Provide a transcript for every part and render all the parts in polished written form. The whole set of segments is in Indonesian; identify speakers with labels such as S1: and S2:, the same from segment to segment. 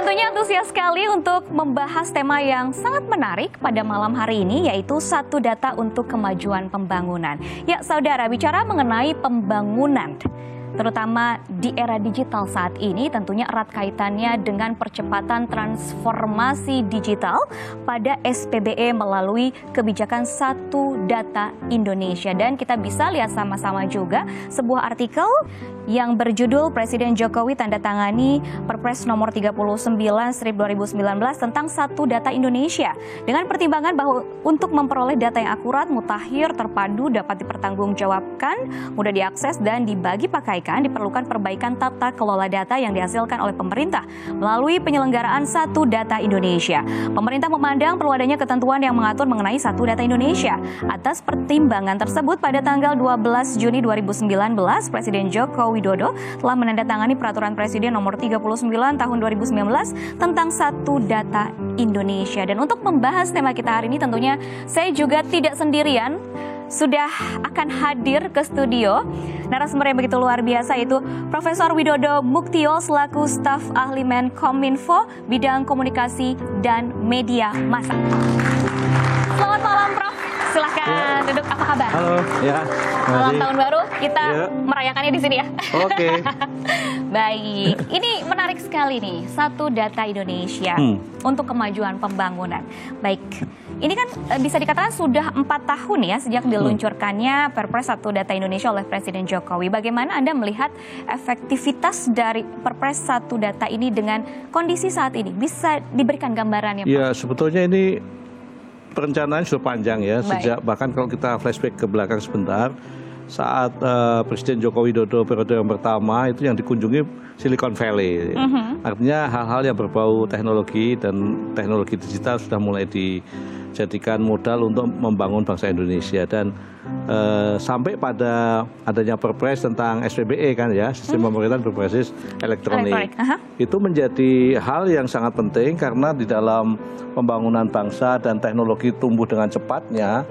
S1: tentunya antusias sekali untuk membahas tema yang sangat menarik pada malam hari ini, yaitu satu data untuk kemajuan pembangunan. Ya, saudara, bicara mengenai pembangunan, terutama di era digital saat ini, tentunya erat kaitannya dengan percepatan transformasi digital pada SPBE melalui kebijakan Satu Data Indonesia. Dan kita bisa lihat sama-sama juga sebuah artikel yang berjudul Presiden Jokowi tanda tangani Perpres nomor 39/2019 tentang Satu Data Indonesia. Dengan pertimbangan bahwa untuk memperoleh data yang akurat, mutakhir, terpadu, dapat dipertanggungjawabkan, mudah diakses dan dibagi pakaikan, diperlukan perbaikan tata kelola data yang dihasilkan oleh pemerintah melalui penyelenggaraan Satu Data Indonesia. Pemerintah memandang perlu adanya ketentuan yang mengatur mengenai Satu Data Indonesia. Atas pertimbangan tersebut, pada tanggal 12 Juni 2019, Presiden Joko Widodo telah menandatangani Peraturan Presiden nomor 39 tahun 2019 tentang Satu Data Indonesia. Dan untuk membahas tema kita hari ini, tentunya saya juga tidak sendirian. Sudah akan hadir ke studio narasumber yang begitu luar biasa, yaitu Profesor Widodo Muktio selaku staf ahli Menkominfo bidang komunikasi dan media massa. Selamat malam, Prof. Silahkan duduk. Apa kabar?
S2: Halo, ya.
S1: Malam tahun baru kita merayakannya di sini ya.
S2: Oke.
S1: Baik, ini menarik sekali nih, Satu Data Indonesia untuk kemajuan pembangunan. Baik, ini kan bisa dikatakan sudah 4 tahun ya sejak diluncurkannya Perpres Satu Data Indonesia oleh Presiden Jokowi. Bagaimana Anda melihat efektivitas dari Perpres Satu Data ini dengan kondisi saat ini? Bisa diberikan gambarannya, Pak?
S2: Ya, sebetulnya ini perencanaan sudah panjang ya. Sejak bahkan kalau kita flashback ke belakang sebentar, saat Presiden Joko Widodo periode yang pertama itu yang dikunjungi Silicon Valley. Artinya hal-hal yang berbau teknologi dan teknologi digital sudah mulai dijadikan modal untuk membangun bangsa Indonesia. Dan sampai pada adanya Perpres tentang SPBE kan ya, sistem pemerintahan berbasis elektronik. Itu menjadi hal yang sangat penting karena di dalam pembangunan bangsa dan teknologi tumbuh dengan cepatnya,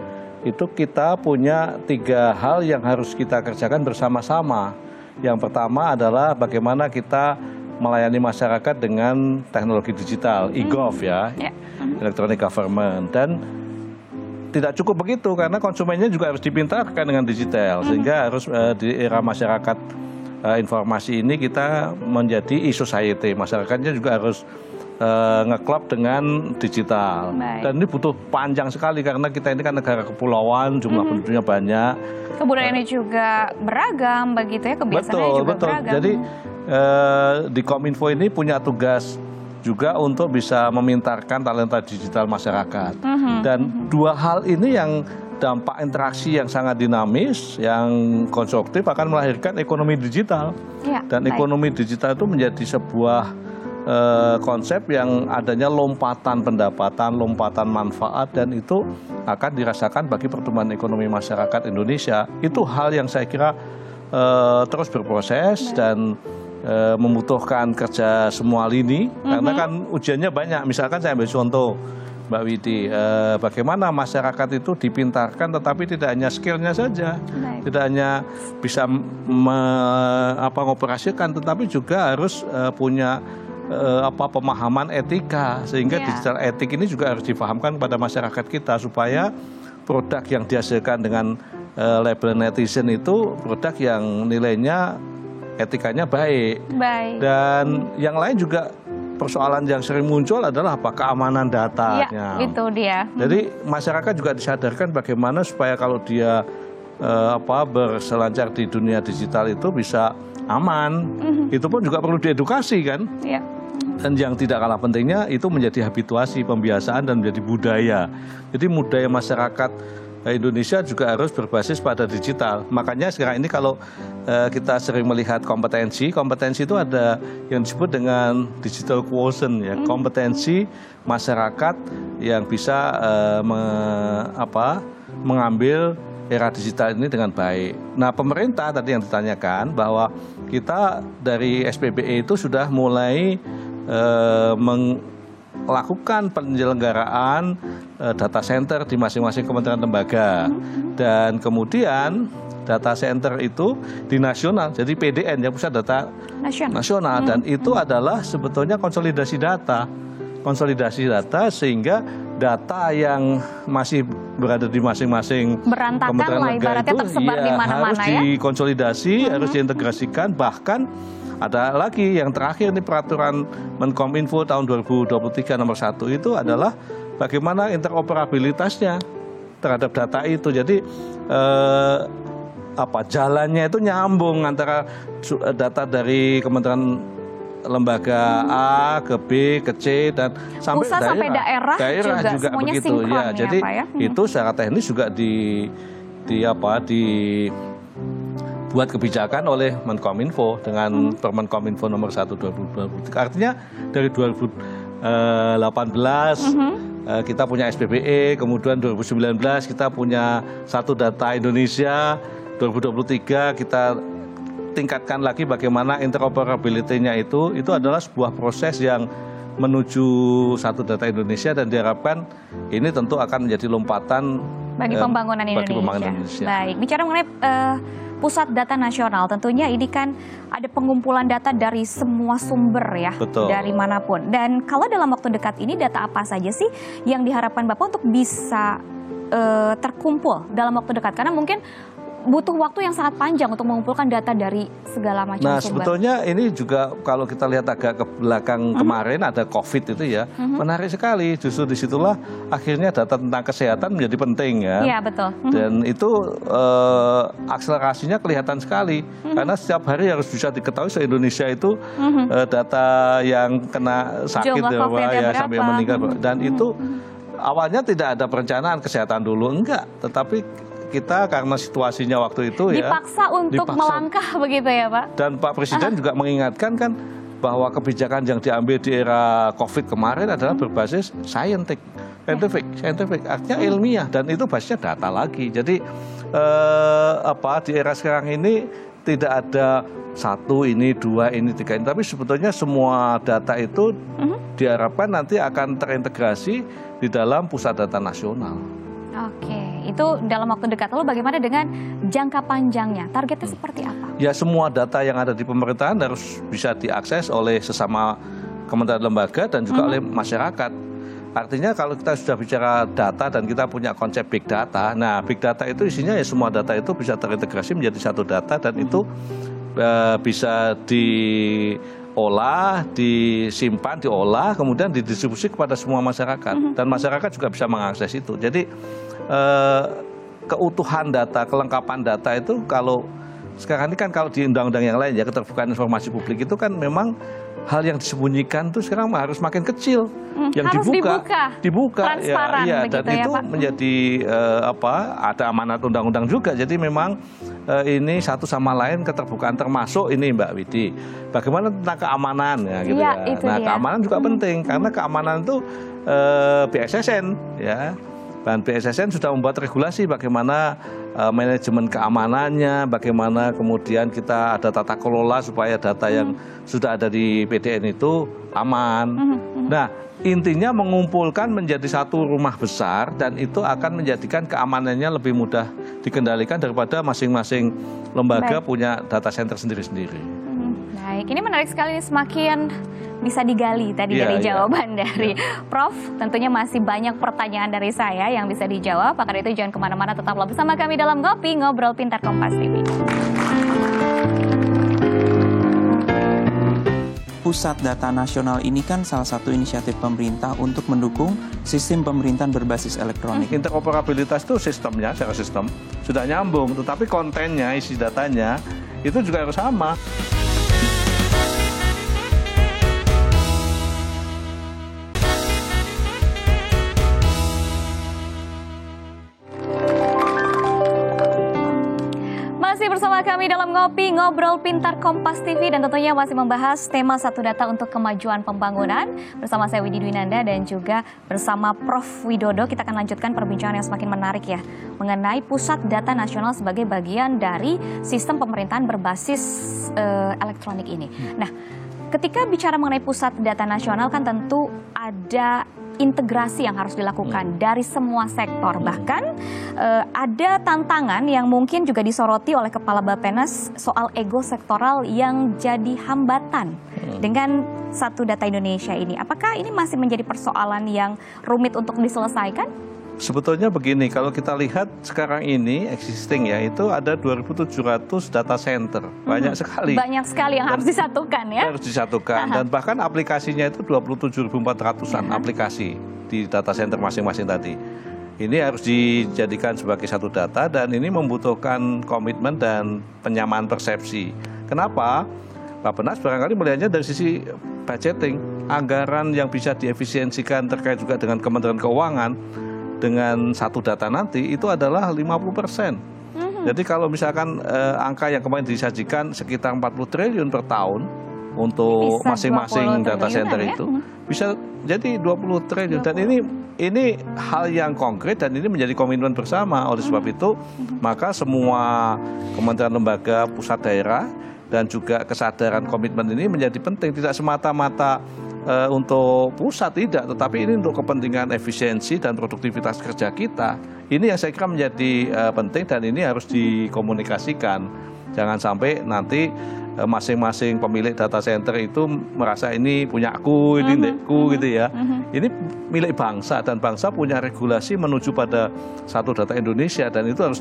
S2: itu kita punya 3 hal yang harus kita kerjakan bersama-sama. Yang pertama adalah bagaimana kita melayani masyarakat dengan teknologi digital, e-gov ya, electronic government. Dan tidak cukup begitu karena konsumennya juga harus dipintarkan dengan digital, sehingga harus di era masyarakat informasi ini kita menjadi e-society. Masyarakatnya juga harus ngeklop dengan digital. Dan ini butuh panjang sekali karena kita ini kan negara kepulauan, jumlah penduduknya banyak.
S1: Kebudayaannya juga beragam begitu ya, kebiasaannya juga beragam.
S2: Jadi di Kominfo ini punya tugas juga untuk bisa memintarkan talenta digital masyarakat. Dan 2 hal ini yang dampak interaksi yang sangat dinamis, yang konstruktif akan melahirkan ekonomi digital. Dan ekonomi digital itu menjadi sebuah konsep yang adanya lompatan pendapatan, lompatan manfaat, dan itu akan dirasakan bagi pertumbuhan ekonomi masyarakat Indonesia. Itu hal yang saya kira terus berproses dan membutuhkan kerja semua lini, karena kan ujiannya banyak. Misalkan saya ambil contoh, Mbak Widi, bagaimana masyarakat itu dipintarkan tetapi tidak hanya skillnya saja, tidak hanya bisa mengoperasikan, tetapi juga harus punya pemahaman etika, sehingga digital etik ini juga harus dipahamkan pada masyarakat kita supaya produk yang dihasilkan dengan label netizen itu produk yang nilainya etikanya baik. Dan yang lain juga persoalan yang sering muncul adalah keamanan datanya.
S1: Itu dia.
S2: Jadi masyarakat juga disadarkan bagaimana supaya kalau dia berselancar di dunia digital itu bisa aman. Itu pun juga perlu diedukasi kan. Dan yang tidak kalah pentingnya itu menjadi habituasi, pembiasaan, dan menjadi budaya. Jadi budaya masyarakat Indonesia juga harus berbasis pada digital. Makanya sekarang ini kalau kita sering melihat kompetensi itu ada yang disebut dengan digital quotient ya, kompetensi masyarakat yang bisa mengambil era digital ini dengan baik. Nah, pemerintah tadi yang ditanyakan bahwa kita dari SPBE itu sudah mulai melakukan penyelenggaraan data center di masing-masing kementerian lembaga. Dan kemudian data center itu di nasional, jadi PDN ya, pusat data nasional. Dan itu adalah sebetulnya konsolidasi data sehingga data yang masih berada di masing-masing kementerian lembaga itu harus dikonsolidasi, harus diintegrasikan. Bahkan ada lagi yang terakhir nih, peraturan Menkominfo tahun 2023 nomor 1 itu adalah bagaimana interoperabilitasnya terhadap data itu. Jadi jalannya itu nyambung antara data dari kementerian lembaga A ke B ke C dan sampai daerah juga begitu ya. Jadi itu secara teknis juga dibuat kebijakan oleh Menkominfo dengan Permen Kominfo nomor 1 2023. Artinya dari 2018 kita punya SPBE, kemudian 2019 kita punya Satu Data Indonesia, 2023 kita tingkatkan lagi bagaimana interoperability-nya itu adalah sebuah proses yang menuju Satu Data Indonesia, dan diharapkan ini tentu akan menjadi lompatan
S1: bagi pembangunan Indonesia. Baik, bicara mengenai Pusat Data Nasional, tentunya ini kan ada pengumpulan data dari semua sumber ya, dari manapun. Dan kalau dalam waktu dekat ini data apa saja sih yang diharapkan Bapak untuk bisa terkumpul dalam waktu dekat? Karena mungkin butuh waktu yang sangat panjang untuk mengumpulkan data dari segala macam sumber. Nah, sebetulnya ini juga kalau kita lihat agak ke belakang kemarin ada COVID itu ya, menarik sekali. Justru disitulah akhirnya data tentang kesehatan menjadi penting ya. Iya, betul. Dan itu akselerasinya kelihatan sekali, karena setiap hari harus bisa diketahui se-Indonesia itu data yang kena sakit sampai meninggal. Dan itu awalnya tidak ada perencanaan kesehatan dulu, enggak, tetapi kita karena situasinya waktu itu dipaksa untuk melangkah begitu ya Pak. Dan Pak Presiden juga mengingatkan kan bahwa kebijakan yang diambil di era COVID kemarin adalah berbasis scientific, artinya ilmiah, dan itu basisnya data lagi. Jadi di era sekarang ini tidak ada 1 ini, 2 ini, 3 ini, tapi sebetulnya semua data itu diharapkan nanti akan terintegrasi di dalam Pusat Data Nasional. Oke, itu dalam waktu dekat. Lalu bagaimana dengan jangka panjangnya? Targetnya seperti apa? Ya, semua data yang ada di pemerintahan harus bisa diakses oleh sesama kementerian lembaga dan juga oleh masyarakat. Artinya kalau kita sudah bicara data dan kita punya konsep big data, nah big data itu isinya ya semua data itu bisa terintegrasi menjadi satu data, dan itu bisa diolah, disimpan, diolah, kemudian didistribusi kepada semua masyarakat, dan masyarakat juga bisa mengakses itu. Jadi keutuhan data, kelengkapan data itu kalau sekarang ini kan kalau di undang-undang yang lain ya, keterbukaan informasi publik itu kan memang hal yang disembunyikan itu sekarang harus makin kecil, yang harus dibuka ya, dan itu Pak? Menjadi ada amanat undang-undang juga. Jadi memang ini satu sama lain keterbukaan, termasuk ini Mbak Widi, bagaimana tentang keamanan ya, gitu ya. Nah, keamanan juga penting, karena keamanan itu BSSN ya. Dan BSSN sudah membuat regulasi bagaimana manajemen keamanannya, bagaimana kemudian kita ada tata kelola supaya data yang sudah ada di PDN itu aman. Nah, intinya mengumpulkan menjadi satu rumah besar, dan itu akan menjadikan keamanannya lebih mudah dikendalikan daripada masing-masing lembaga punya data center sendiri-sendiri. Baik, ini menarik sekali, semakin bisa digali tadi dari jawaban dari Prof. Tentunya masih banyak pertanyaan dari saya yang bisa dijawab. Maka itu jangan kemana-mana, tetaplah bersama kami dalam Ngopi Ngobrol Pintar Kompas TV.
S3: Pusat Data Nasional ini kan salah satu inisiatif pemerintah untuk mendukung sistem pemerintahan berbasis elektronik.
S2: Interoperabilitas itu sistemnya, secara sistem sudah nyambung, tetapi kontennya, isi datanya itu juga harus sama.
S1: Bersama kami dalam Ngopi Ngobrol Pintar Kompas TV, dan tentunya masih membahas tema Satu Data untuk Kemajuan Pembangunan bersama saya Widi Dwinanda dan juga bersama Prof. Widodo. Kita akan lanjutkan perbincangan yang semakin menarik ya, mengenai Pusat Data Nasional sebagai bagian dari sistem pemerintahan berbasis elektronik ini. Nah, ketika bicara mengenai Pusat Data Nasional kan tentu ada integrasi yang harus dilakukan dari semua sektor. Bahkan ada tantangan yang mungkin juga disoroti oleh Kepala Bappenas soal ego sektoral yang jadi hambatan dengan Satu Data Indonesia ini. Apakah ini masih menjadi persoalan yang rumit untuk diselesaikan?
S2: Sebetulnya begini, kalau kita lihat sekarang ini existing ya, itu ada 2.700 data center. Banyak sekali.
S1: Banyak sekali yang harus disatukan ya?
S2: Harus disatukan. Dan bahkan aplikasinya itu 27.400-an aplikasi di data center masing-masing tadi. Ini harus dijadikan sebagai satu data dan ini membutuhkan komitmen dan penyamaan persepsi. Kenapa? Bappenas barangkali melihatnya dari sisi budgeting. Anggaran yang bisa diefisiensikan terkait juga dengan Kementerian Keuangan dengan satu data nanti itu adalah 50%. Jadi kalau misalkan angka yang kemarin disajikan sekitar 40 triliun per tahun untuk masing-masing data center itu bisa jadi 20 triliun dan ini hal yang konkret dan ini menjadi komitmen bersama. Oleh sebab itu maka semua kementerian lembaga pusat daerah dan juga kesadaran komitmen ini menjadi penting, tidak semata-mata untuk pusat tidak, tetapi ini untuk kepentingan efisiensi dan produktivitas kerja kita. Ini yang saya kira menjadi penting dan ini harus dikomunikasikan. Jangan sampai nanti masing-masing pemilik data center itu merasa ini punya aku, ini milikku gitu ya. Ini milik bangsa dan bangsa punya regulasi menuju pada Satu Data Indonesia dan itu harus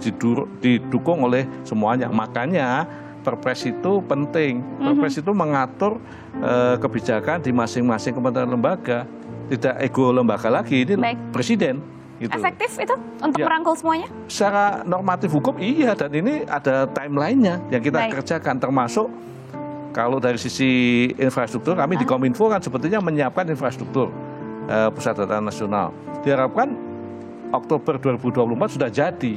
S2: didukung oleh semuanya. Makanya Perpres itu penting. Perpres itu mengatur kebijakan di masing-masing kementerian lembaga. Tidak ego lembaga lagi, ini presiden. Gitu.
S1: Efektif itu untuk merangkul semuanya?
S2: Secara normatif hukum iya, dan ini ada timeline-nya yang kita kerjakan. Termasuk kalau dari sisi infrastruktur, kami di Kominfo kan sebetulnya menyiapkan infrastruktur Pusat Data Nasional. Diharapkan Oktober 2024 sudah jadi.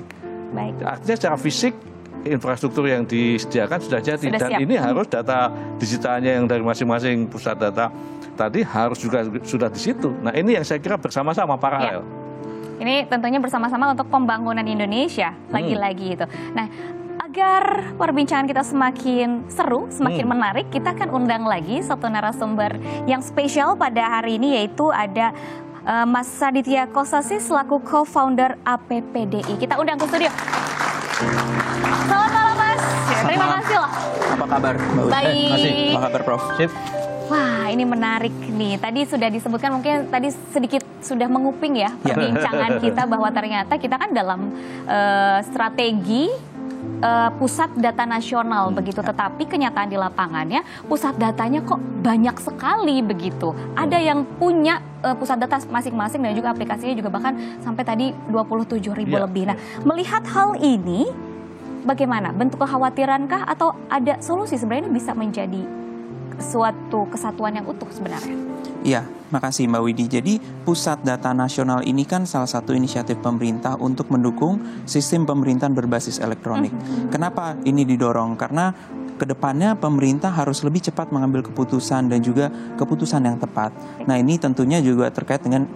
S2: Artinya secara fisik infrastruktur yang disediakan sudah jadi dan ini harus data digitalnya yang dari masing-masing pusat data tadi harus juga sudah di situ. Nah ini yang saya kira bersama-sama paralel.
S1: Ini tentunya bersama-sama untuk pembangunan Indonesia lagi-lagi itu. Nah agar perbincangan kita semakin seru, semakin menarik, kita akan undang lagi satu narasumber yang spesial pada hari ini yaitu ada Mas Saditya Kosasi selaku co-founder APPDI. Kita undang ke studio. Selamat malam Mas. Terima kasih loh.
S3: Apa kabar Mbak Uci?
S1: Baik.
S3: Apa kabar Prof? Sip.
S1: Wah ini menarik nih. Tadi sudah disebutkan mungkin tadi sedikit sudah menguping ya perbincangan kita bahwa ternyata kita kan dalam strategi pusat data nasional begitu, tetapi kenyataan di lapangannya pusat datanya kok banyak sekali begitu. Ada yang punya pusat data masing-masing dan juga aplikasinya juga bahkan sampai tadi 27.000 lebih. Nah, melihat hal ini bagaimana? Bentuk kekhawatirankah atau ada solusi sebenarnya bisa menjadi suatu kesatuan yang utuh sebenarnya?
S3: Iya, makasih Mbak Widi. Jadi Pusat Data Nasional ini kan salah satu inisiatif pemerintah untuk mendukung sistem pemerintahan berbasis elektronik. Kenapa ini didorong? Karena kedepannya pemerintah harus lebih cepat mengambil keputusan dan juga keputusan yang tepat. Nah ini tentunya juga terkait dengan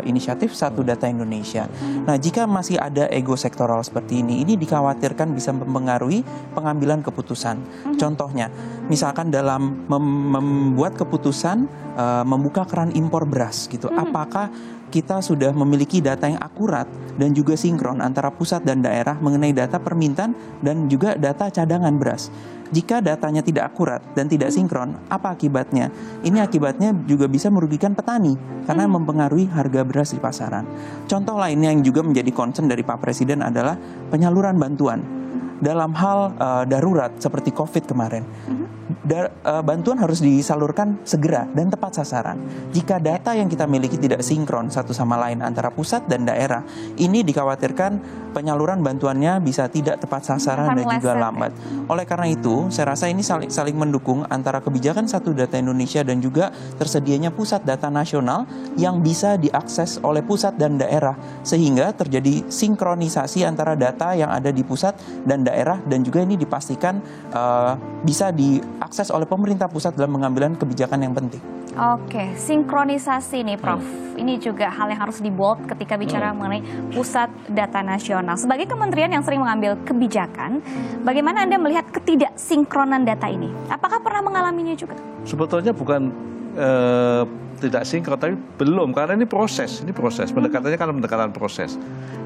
S3: inisiatif Satu Data Indonesia. Nah jika masih ada ego sektoral seperti ini dikhawatirkan bisa mempengaruhi pengambilan keputusan. Contohnya, misalkan dalam membuat keputusan membuka keran impor beras gitu. Apakah kita sudah memiliki data yang akurat dan juga sinkron antara pusat dan daerah mengenai data permintaan dan juga data cadangan beras? Jika datanya tidak akurat dan tidak sinkron, apa akibatnya? Ini akibatnya juga bisa merugikan petani karena mempengaruhi harga beras di pasaran. Contoh lainnya yang juga menjadi concern dari Pak Presiden adalah penyaluran bantuan. Dalam hal darurat seperti COVID kemarin, bantuan harus disalurkan segera dan tepat sasaran. Jika data yang kita miliki tidak sinkron satu sama lain antara pusat dan daerah, ini dikhawatirkan penyaluran bantuannya bisa tidak tepat sasaran dan juga lambat. Oleh karena itu, saya rasa ini saling mendukung antara kebijakan Satu Data Indonesia dan juga tersedianya Pusat Data Nasional yang bisa diakses oleh pusat dan daerah, sehingga terjadi sinkronisasi antara data yang ada di pusat dan daerah dan juga ini dipastikan bisa diakses oleh pemerintah pusat dalam pengambilan kebijakan yang penting.
S1: Oke, sinkronisasi nih Prof. Ini juga hal yang harus di-bold ketika bicara mengenai Pusat Data Nasional. Sebagai kementerian yang sering mengambil kebijakan, bagaimana Anda melihat ketidaksinkronan data ini? Apakah pernah mengalaminya juga?
S2: Sebetulnya bukan tidak sinkron, tapi belum, karena ini proses, pendekatannya kan pendekatan proses.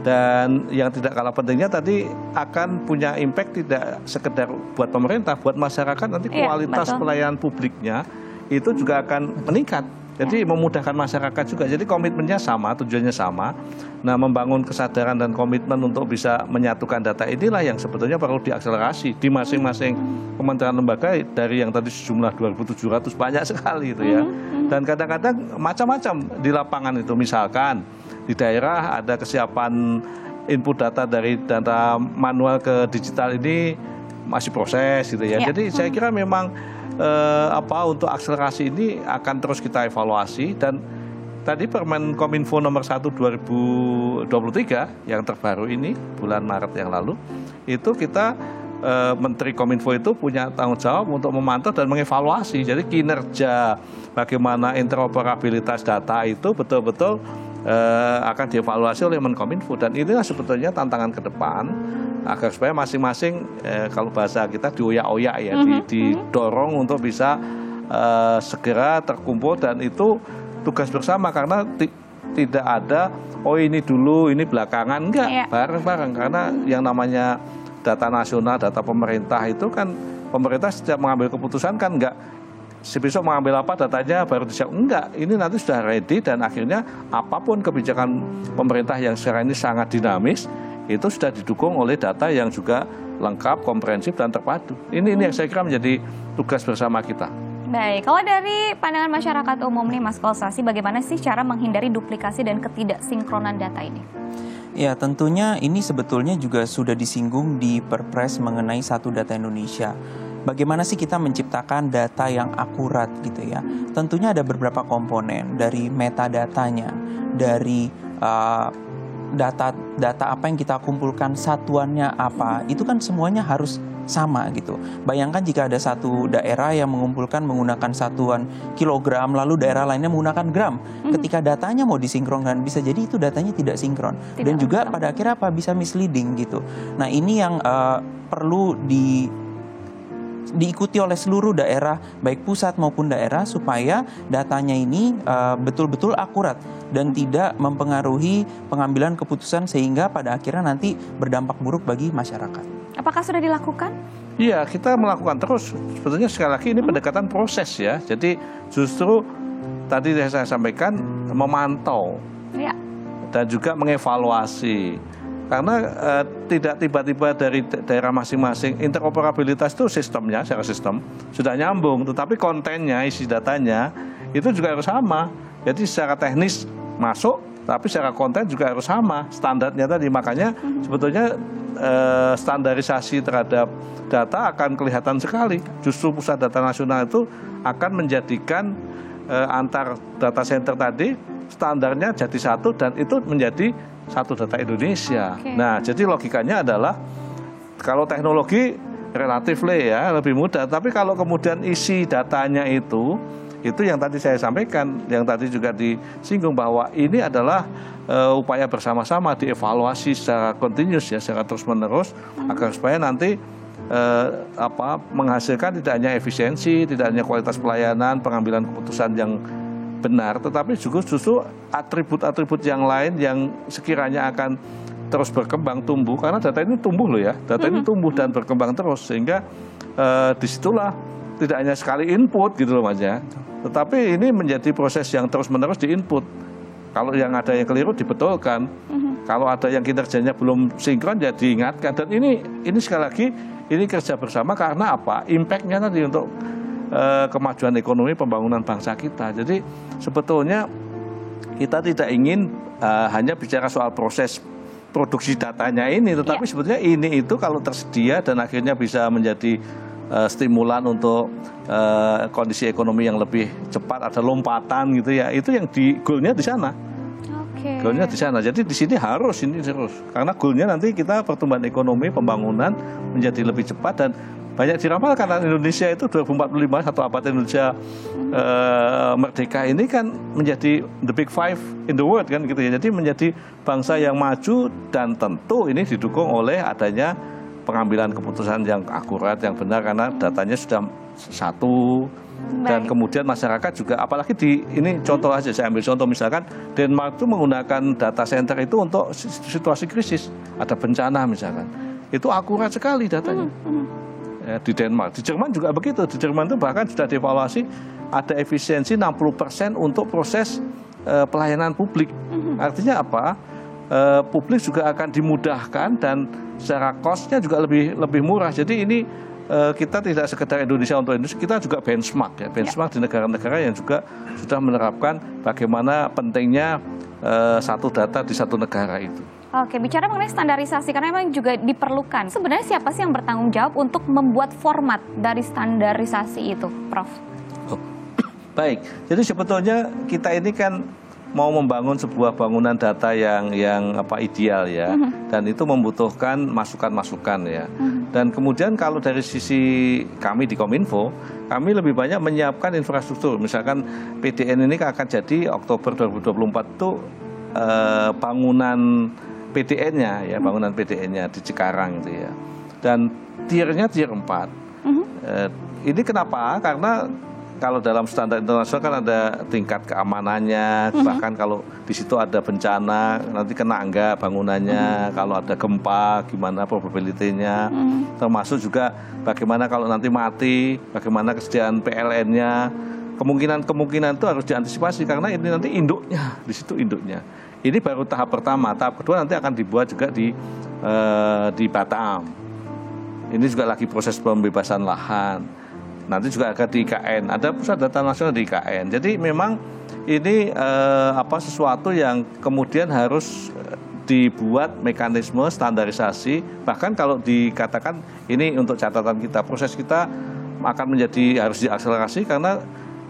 S2: Dan yang tidak kalah pentingnya tadi akan punya impact tidak sekedar buat pemerintah, buat masyarakat, nanti kualitas pelayanan publiknya itu juga akan meningkat. Jadi memudahkan masyarakat juga. Jadi komitmennya sama, tujuannya sama. Nah, membangun kesadaran dan komitmen untuk bisa menyatukan data inilah yang sebetulnya perlu diakselerasi di masing-masing kementerian lembaga, dari yang tadi sejumlah 2.700 banyak sekali itu ya. Dan kadang-kadang macam-macam di lapangan itu. Misalkan di daerah ada kesiapan input data dari data manual ke digital ini masih proses gitu ya. Jadi saya kira memang untuk akselerasi ini akan terus kita evaluasi. Dan tadi Permen Kominfo nomor 1 2023 yang terbaru ini bulan Maret yang lalu, itu kita Menteri Kominfo itu punya tanggung jawab untuk memantau dan mengevaluasi. Jadi kinerja bagaimana interoperabilitas data itu betul-betul akan dievaluasi oleh Menkominfo. Dan inilah sebetulnya tantangan ke depan, agar supaya masing-masing kalau bahasa kita dioyak-oyak ya, didorong untuk bisa segera terkumpul, dan itu tugas bersama, karena tidak ada ini dulu ini belakangan, enggak, bareng-bareng. Karena yang namanya data nasional, data pemerintah itu kan pemerintah setiap mengambil keputusan kan enggak besok mengambil apa datanya baru disiap, enggak, ini nanti sudah ready. Dan akhirnya apapun kebijakan pemerintah yang sekarang ini sangat dinamis, itu sudah didukung oleh data yang juga lengkap, komprehensif, dan terpadu. Ini yang saya kira menjadi tugas bersama kita.
S1: Baik, kalau dari pandangan masyarakat umum nih Mas Kosasi, bagaimana sih cara menghindari duplikasi dan ketidaksinkronan data ini?
S3: Ya, tentunya ini sebetulnya juga sudah disinggung di Perpres mengenai Satu Data Indonesia. Bagaimana sih kita menciptakan data yang akurat gitu ya? Tentunya ada beberapa komponen, dari metadatanya, dari data apa yang kita kumpulkan, satuannya apa, itu kan semuanya harus sama gitu. Bayangkan jika ada satu daerah yang mengumpulkan menggunakan satuan kilogram, lalu daerah lainnya menggunakan gram. Ketika datanya mau disinkronkan, bisa jadi itu datanya tidak sinkron. Dan juga pada akhirnya bisa misleading gitu. Nah, ini yang perlu diikuti oleh seluruh daerah, baik pusat maupun daerah, supaya datanya ini betul-betul akurat dan tidak mempengaruhi pengambilan keputusan sehingga pada akhirnya nanti berdampak buruk bagi masyarakat.
S1: Apakah sudah dilakukan?
S2: Iya, kita melakukan terus. Sebetulnya sekali lagi ini pendekatan proses ya. Jadi justru tadi saya sampaikan memantau dan juga mengevaluasi. Karena tidak tiba-tiba dari daerah masing-masing, interoperabilitas itu sistemnya, secara sistem sudah nyambung, tetapi kontennya, isi datanya itu juga harus sama. Jadi secara teknis masuk, tapi secara konten juga harus sama standarnya tadi. Makanya sebetulnya standarisasi terhadap data akan kelihatan sekali. Justru Pusat Data Nasional itu akan menjadikan antar data center tadi standarnya jadi satu, dan itu menjadi Satu Data Indonesia. Nah, jadi logikanya adalah kalau teknologi relatif lebih mudah, tapi kalau kemudian isi datanya itu yang tadi saya sampaikan, yang tadi juga disinggung bahwa ini adalah upaya bersama-sama, dievaluasi secara continuous ya, secara terus-menerus, agar supaya nanti menghasilkan tidak hanya efisiensi, tidak hanya kualitas pelayanan, pengambilan keputusan yang benar, tetapi juga justru atribut-atribut yang lain yang sekiranya akan terus berkembang, tumbuh, karena data ini tumbuh loh ya, data ini tumbuh dan berkembang terus, sehingga disitulah tidak hanya sekali input gitu loh Mas ya, tetapi ini menjadi proses yang terus-menerus diinput. Kalau yang ada yang keliru dibetulkan, kalau ada yang kinerjanya belum sinkron ya diingatkan. Dan ini sekali lagi ini kerja bersama, karena apa? Impact-nya tadi untuk kemajuan ekonomi, pembangunan bangsa kita. Jadi sebetulnya kita tidak ingin hanya bicara soal proses produksi datanya ini, tetapi sebetulnya ini itu kalau tersedia dan akhirnya bisa menjadi stimulan untuk kondisi ekonomi yang lebih cepat, ada lompatan gitu ya, itu yang goalnya di sana. Goalnya di sana. Jadi di sini harus ini terus, karena goalnya nanti kita pertumbuhan ekonomi, pembangunan menjadi lebih cepat. Dan banyak diramalkan Indonesia itu 2045, satu abad Indonesia merdeka ini kan menjadi the big five in the world kan gitu ya. Jadi menjadi bangsa yang maju, dan tentu ini didukung oleh adanya pengambilan keputusan yang akurat, yang benar, karena datanya sudah satu, Dan kemudian masyarakat juga, apalagi ini contoh aja, saya ambil contoh misalkan Denmark itu menggunakan data center itu untuk situasi krisis, ada bencana misalkan, itu akurat sekali datanya. Di Denmark, di Jerman juga begitu. Di Jerman itu bahkan sudah dievaluasi ada efisiensi 60% untuk proses pelayanan publik. Artinya apa? Publik juga akan dimudahkan dan secara cost-nya juga lebih murah. Jadi ini kita tidak sekedar Indonesia untuk Indonesia, kita juga benchmark ya, benchmark di negara-negara yang juga sudah menerapkan bagaimana pentingnya satu data di satu negara itu.
S1: Oke, bicara mengenai standarisasi, karena memang juga diperlukan. Sebenarnya siapa sih yang bertanggung jawab untuk membuat format dari standarisasi itu, Prof?
S2: Oh, baik, jadi sebetulnya kita ini kan mau membangun sebuah bangunan data yang ideal ya, dan itu membutuhkan masukan-masukan ya. Dan kemudian kalau dari sisi kami di Kominfo, kami lebih banyak menyiapkan infrastruktur. Misalkan PDN ini akan jadi Oktober 2024 itu bangunan PDN-nya ya, bangunan PDN-nya di Cikarang itu ya. Dan tiernya tier 4. Ini kenapa? Karena kalau dalam standar internasional kan ada tingkat keamanannya, bahkan kalau di situ ada bencana, nanti kena enggak bangunannya, kalau ada gempa gimana probability-nya, termasuk juga bagaimana kalau nanti mati, bagaimana kesediaan PLN-nya. Kemungkinan itu harus diantisipasi karena ini nanti induknya, di situ induknya. Ini baru tahap pertama, tahap kedua nanti akan dibuat juga di Batam. Ini juga lagi proses pembebasan lahan. Nanti juga akan di IKN, ada pusat data nasional di IKN. Jadi memang ini sesuatu yang kemudian harus dibuat mekanisme standarisasi. Bahkan kalau dikatakan ini untuk catatan kita, proses kita akan harus diakselerasi karena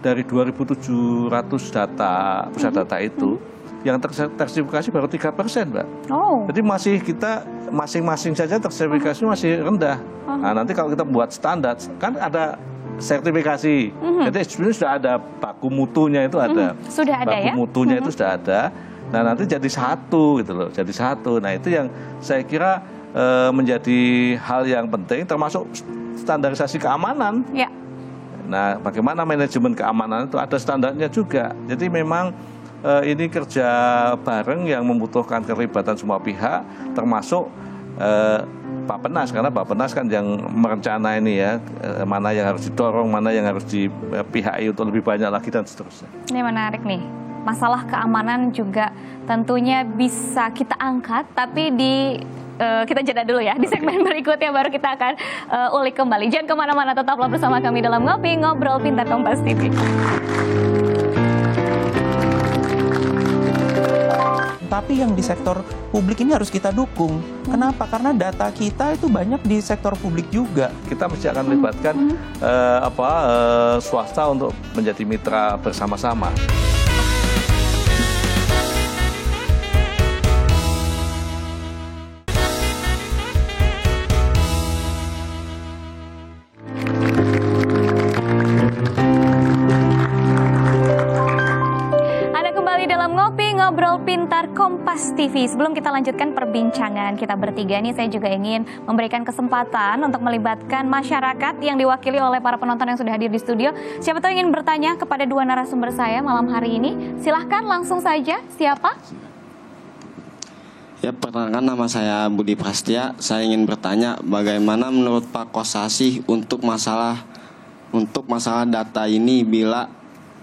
S2: dari 2.700 data pusat data itu yang tersertifikasi baru 3%, Mbak. Oh. Jadi masih kita masing-masing saja tersertifikasi masih rendah. Nah, nanti kalau kita buat standar, kan ada sertifikasi. Jadi sebenarnya sudah ada baku mutunya itu ada.
S1: Sudah ada
S2: baku mutunya itu sudah ada. Nah, nanti jadi satu gitu loh, jadi satu. Nah, itu yang saya kira menjadi hal yang penting termasuk standarisasi keamanan. Ya. Nah, bagaimana manajemen keamanan itu ada standarnya juga. Jadi memang ini kerja bareng yang membutuhkan keterlibatan semua pihak, termasuk Bappenas, karena Bappenas kan yang merencana ini ya, mana yang harus didorong, mana yang harus dipihaki untuk lebih banyak lagi dan seterusnya.
S1: Ini menarik nih, masalah keamanan juga tentunya bisa kita angkat, tapi kita jeda dulu ya, di segmen berikutnya baru kita akan ulik kembali. Jangan kemana-mana, tetaplah bersama kami dalam Ngobrol Pintar Kompas TV.
S3: Tapi yang di sektor publik ini harus kita dukung. Kenapa? Karena data kita itu banyak di sektor publik juga.
S2: Kita mesti akan melibatkan swasta untuk menjadi mitra bersama-sama.
S1: Ngobrol Pintar Kompas TV. Sebelum kita lanjutkan perbincangan kita bertiga nih, saya juga ingin memberikan kesempatan untuk melibatkan masyarakat yang diwakili oleh para penonton yang sudah hadir di studio. Siapa tahu ingin bertanya kepada dua narasumber saya malam hari ini. Silahkan langsung saja. Siapa?
S4: Ya, perkenalkan nama saya Budi Prastia. Saya ingin bertanya bagaimana menurut Pak Kosasih untuk masalah data ini bila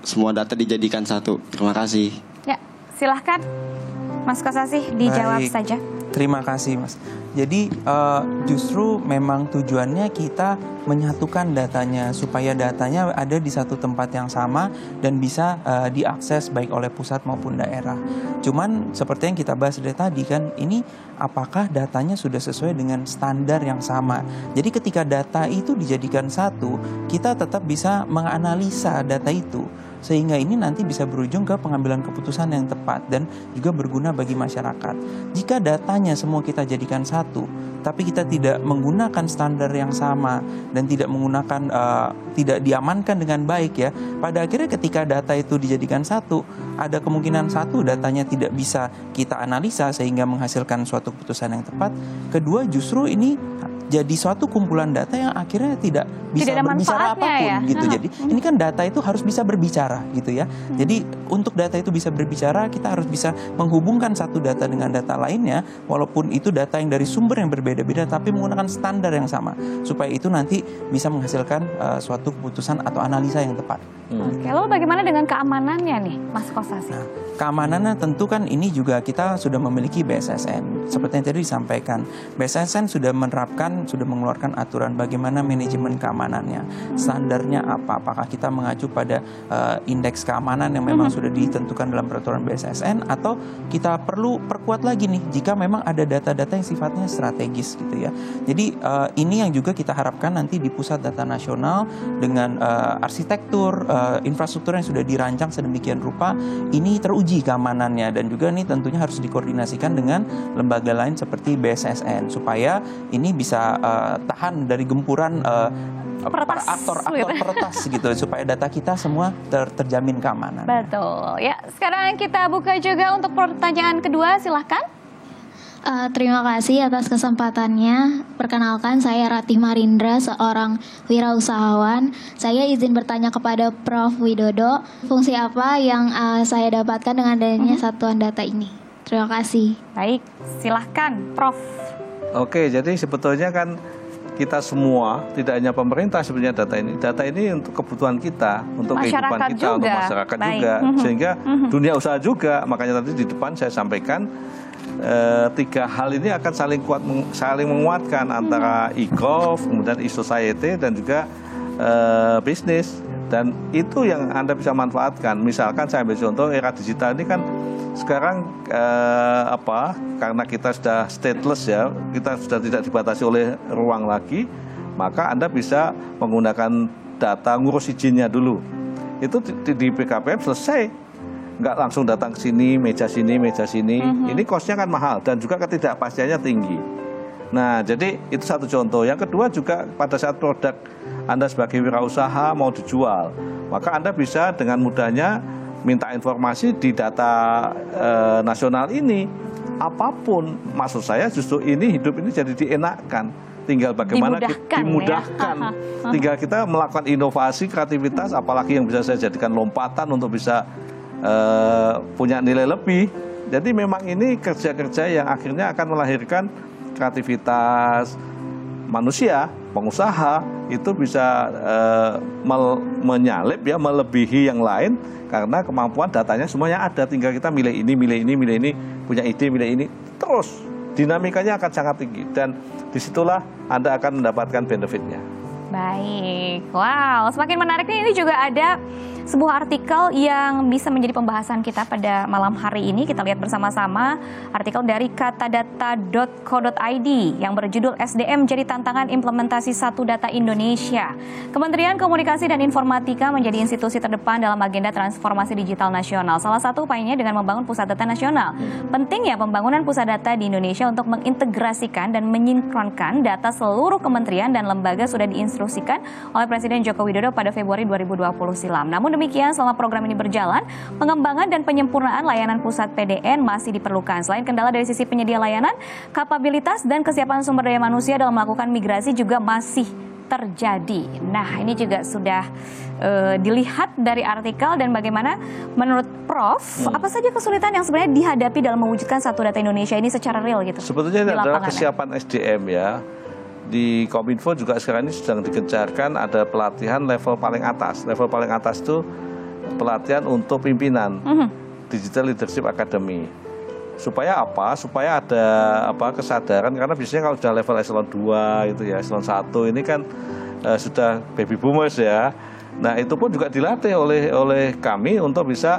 S4: semua data dijadikan satu. Terima kasih.
S1: Silahkan, Mas Kosasih, dijawab saja.
S3: Terima kasih, Mas. Jadi justru memang tujuannya kita menyatukan datanya supaya datanya ada di satu tempat yang sama dan bisa diakses baik oleh pusat maupun daerah. Cuman seperti yang kita bahas dari tadi kan, ini apakah datanya sudah sesuai dengan standar yang sama. Jadi ketika data itu dijadikan satu, kita tetap bisa menganalisa data itu. Sehingga ini nanti bisa berujung ke pengambilan keputusan yang tepat dan juga berguna bagi masyarakat. Jika datanya semua kita jadikan satu, tapi kita tidak menggunakan standar yang sama dan tidak diamankan dengan baik ya, pada akhirnya ketika data itu dijadikan satu, ada kemungkinan satu, datanya tidak bisa kita analisa sehingga menghasilkan suatu keputusan yang tepat. Kedua, justru ini jadi suatu kumpulan data yang akhirnya tidak bisa
S1: ada
S3: berbicara
S1: manfaatnya
S3: apapun
S1: ya.
S3: gitu. Jadi ini kan data itu harus bisa berbicara gitu ya. Jadi untuk data itu bisa berbicara, kita harus bisa menghubungkan satu data dengan data lainnya, walaupun itu data yang dari sumber yang berbeda-beda, tapi menggunakan standar yang sama, supaya itu nanti bisa menghasilkan suatu keputusan atau analisa yang tepat.
S1: Oke, lalu bagaimana dengan keamanannya nih, Mas Kosasi?
S3: Nah, keamanannya tentu kan ini juga kita sudah memiliki BSSN. Seperti yang tadi disampaikan, BSSN sudah menerapkan, sudah mengeluarkan aturan bagaimana manajemen keamanannya. Standarnya apa? Apakah kita mengacu pada indeks keamanan yang memang sudah ditentukan dalam peraturan BSSN, atau kita perlu perkuat lagi nih jika memang ada data-data yang sifatnya strategis gitu ya. Jadi ini yang juga kita harapkan nanti di Pusat Data Nasional dengan arsitektur infrastruktur yang sudah dirancang sedemikian rupa, ini teruji keamanannya, dan juga ini tentunya harus dikoordinasikan dengan lembaga lain seperti BSSN supaya ini bisa tahan dari gempuran para aktor-aktor peretas gitu, supaya data kita semua terjamin keamanan.
S1: Betul. Ya, sekarang kita buka juga untuk pertanyaan kedua, silahkan.
S5: Terima kasih atas kesempatannya. Perkenalkan, saya Ratih Marindra, seorang wirausahawan. Saya izin bertanya kepada Prof. Widodo, fungsi apa yang saya dapatkan dengan adanya satuan data ini? Terima kasih.
S1: Baik, silahkan, Prof.
S2: Oke, jadi sebetulnya kan kita semua, tidak hanya pemerintah sebenarnya data ini untuk kebutuhan kita, untuk
S1: Masyarakat
S2: kehidupan kita,
S1: juga.
S2: untuk masyarakat
S1: Baik.
S2: juga, sehingga dunia usaha juga. Makanya tadi di depan saya sampaikan 3 hal ini akan saling menguatkan antara e-gov, kemudian e-society, dan juga bisnis. Dan itu yang Anda bisa manfaatkan. Misalkan saya ambil contoh, era digital ini kan sekarang karena kita sudah stateless ya, kita sudah tidak dibatasi oleh ruang lagi, maka Anda bisa menggunakan data ngurus izinnya dulu. Itu di BKPM selesai. Nggak langsung datang ke sini, meja sini. Ini cost-nya kan mahal dan juga ketidakpastiannya tinggi. Nah, jadi itu satu contoh. Yang kedua juga pada saat produk Anda sebagai wirausaha mau dijual, maka Anda bisa dengan mudahnya minta informasi di data nasional ini. Apapun, maksud saya justru ini hidup ini jadi dienakkan. Tinggal bagaimana dimudahkan.
S1: Ya.
S2: Tinggal kita melakukan inovasi, kreativitas, apalagi yang bisa saya jadikan lompatan untuk bisa punya nilai lebih. Jadi memang ini kerja-kerja yang akhirnya akan melahirkan kreativitas manusia, pengusaha itu bisa menyalip ya, melebihi yang lain karena kemampuan datanya semuanya ada. Tinggal kita milih ini, punya ide, milih ini, terus dinamikanya akan sangat tinggi dan disitulah Anda akan mendapatkan benefitnya.
S1: Baik, wow, semakin menarik nih. Ini juga ada sebuah artikel yang bisa menjadi pembahasan kita pada malam hari ini. Kita lihat bersama-sama artikel dari katadata.co.id yang berjudul SDM Jadi Tantangan Implementasi Satu Data Indonesia. Kementerian Komunikasi dan Informatika menjadi institusi terdepan dalam agenda transformasi digital nasional. Salah satu upayanya dengan membangun pusat data nasional. Pentingnya pembangunan pusat data di Indonesia untuk mengintegrasikan dan menyinkronkan data seluruh kementerian dan lembaga sudah diinstruksikan oleh Presiden Joko Widodo pada Februari 2020 silam. Namun demikian, selama program ini berjalan, pengembangan dan penyempurnaan layanan pusat PDN masih diperlukan. Selain kendala dari sisi penyedia layanan, kapabilitas dan kesiapan sumber daya manusia dalam melakukan migrasi juga masih terjadi. Nah, ini juga sudah dilihat dari artikel. Dan bagaimana menurut Prof, apa saja kesulitan yang sebenarnya dihadapi dalam mewujudkan satu data Indonesia ini secara real gitu?
S2: Sebetulnya ini adalah kesiapan SDM ya. Di Kominfo juga sekarang ini sedang digencarkan ada pelatihan level paling atas. Level paling atas itu pelatihan untuk pimpinan, Digital Leadership Academy. Supaya apa? Supaya ada kesadaran, karena biasanya kalau sudah level eselon 2 itu ya, eselon 1 ini kan sudah baby boomers ya. Nah, itu pun juga dilatih oleh kami untuk bisa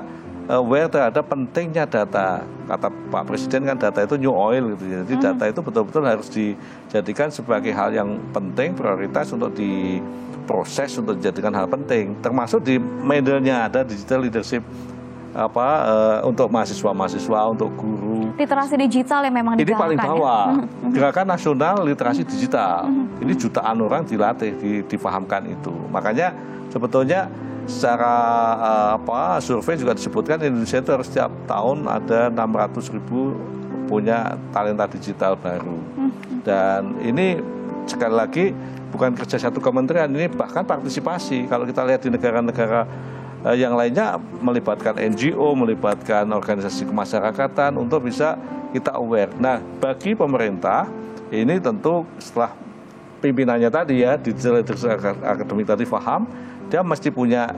S2: aware terhadap pentingnya data. Kata Pak Presiden kan data itu new oil gitu ya. Jadi data itu betul-betul harus dijadikan sebagai hal yang penting, prioritas untuk diproses, untuk dijadikan hal penting. Termasuk di medalnya ada digital leadership untuk mahasiswa-mahasiswa, untuk guru.
S1: Literasi digital yang memang
S2: ini paling bawah.
S1: Ya?
S2: Gerakan nasional literasi digital. Ini jutaan orang dilatih, dipahamkan itu. Makanya sebetulnya secara survei juga disebutkan Indonesia itu harus setiap tahun ada 600.000 punya talenta digital baru. Dan ini sekali lagi bukan kerja satu kementerian, ini bahkan partisipasi. Kalau kita lihat di negara-negara yang lainnya melibatkan NGO, melibatkan organisasi kemasyarakatan untuk bisa kita aware. Nah, bagi pemerintah ini tentu setelah pimpinannya tadi ya di akademik tadi paham, dia mesti punya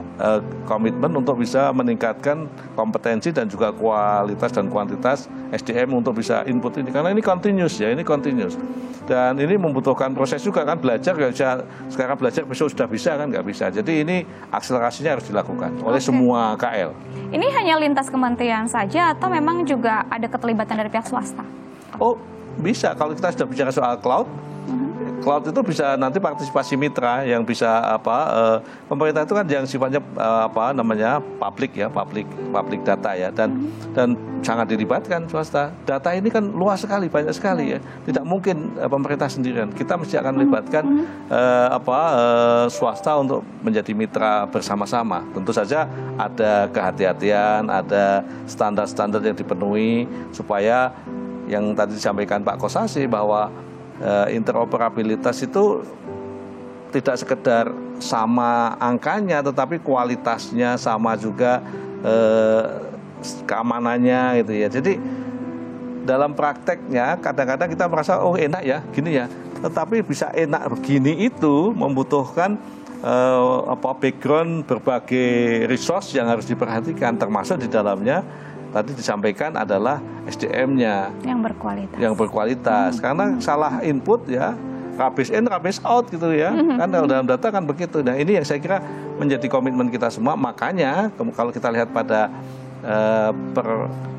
S2: komitmen untuk bisa meningkatkan kompetensi dan juga kualitas dan kuantitas SDM untuk bisa input ini. Karena ini continuous ya, ini continuous. Dan ini membutuhkan proses juga kan, belajar nggak bisa, sekarang belajar besok sudah bisa kan, nggak bisa. Jadi ini akselerasinya harus dilakukan oleh semua KL.
S1: Ini hanya lintas kementerian saja atau memang juga ada keterlibatan dari pihak swasta?
S2: Oh bisa, kalau kita sudah bicara soal cloud, cloud itu bisa nanti partisipasi mitra yang bisa pemerintah itu kan yang sifatnya public ya, public data ya, dan sangat dilibatkan swasta. Data ini kan luas sekali, banyak sekali ya. Tidak mungkin pemerintah sendirian. Kita mesti akan melibatkan swasta untuk menjadi mitra bersama-sama. Tentu saja ada kehati-hatian, ada standar-standar yang dipenuhi supaya yang tadi disampaikan Pak Kosasi bahwa interoperabilitas itu tidak sekedar sama angkanya, tetapi kualitasnya sama juga, keamanannya gitu ya. Jadi dalam prakteknya kadang-kadang kita merasa oh enak ya gini ya, tetapi bisa enak begini itu membutuhkan background berbagai resource yang harus diperhatikan, termasuk di dalamnya tadi disampaikan adalah SDM-nya yang berkualitas. Karena salah input ya, habis in, habis out gitu ya. Kan dalam data kan begitu. Nah ini yang saya kira menjadi komitmen kita semua. Makanya kalau kita lihat pada